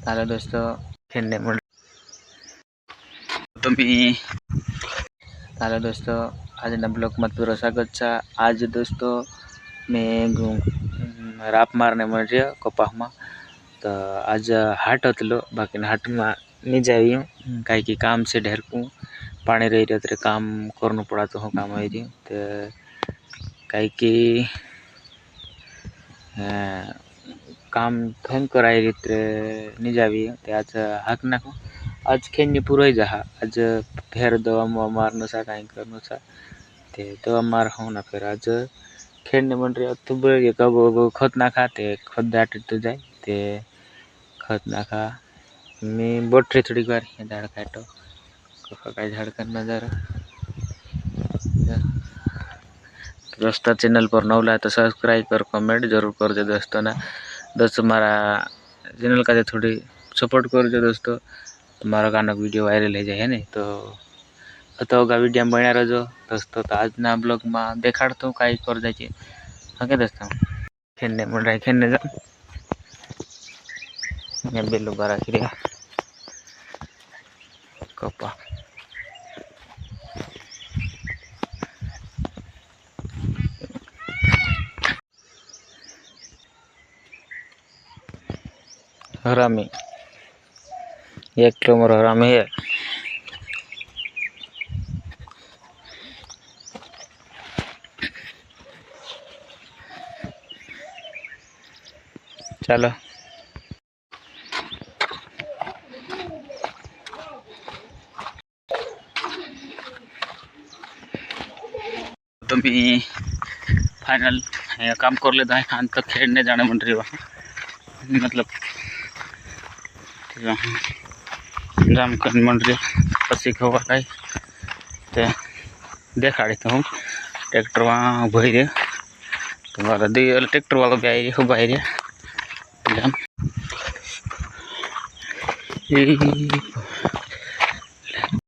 Hello दोस्तों, खेळणे म्हण तुम्ही. हॅलो दोस्तों, आज ना ब्लॉग मत पूरा स्वागत छा। आज दोस्तों मैं राप मारने मर रहा कपाह तो आज हाट हतलो बाकी हाट में नहीं जाइयो कहीं की काम से ढेर को पानी रही रहे तेरे काम करना पड़ा तो हो काम आई रही तो कहीं की काम फेंक कर आई रही नहीं जावी ते आज हाक नाखू आज खेळणी पुरं जहा आज फेर दवा मारनो सा कहीं करनो सा ते दवा मार हो ना फिर आज खेळणे म्हण रे तू बघ कब खत नाखा ते खत दाट तो जाय ते खत नाखा मी बोट रे थोड़ी बार झाड़ काटो काय झाड़ करना जरा दोस्तों चैनल पर नवला तो सब्सक्राइब कर कमेंट जरूर कर दे दोस्तों ना। दोस्तों हमारा चैनल का थोड़ी सपोर्ट कर दो दोस्तों, तुम्हारा गाना वीडियो वायरल हो जाए है नहीं तो होगा वीडियो बना रहो दोस्तों। तो आज ना ब्लॉग में देखाड़ता हूँ कहीं कर जाए ओके दोस्तों। खेलने मन रहा खेलने जा बेलू बारा खिरिया कपा हरामी 1 किलोमीटर हरामी है। चलो तुम्ही फाइनल काम कर लेता है अंत तक खेलने जाने मन रही मतलब जाम कर मन रही पसी होगा कहीं तो देखा देता हूँ ट्रैक्टर वहाँ उभा रहे तुम्हारा दी ट्रैक्टर वाला भी आई उभा रहे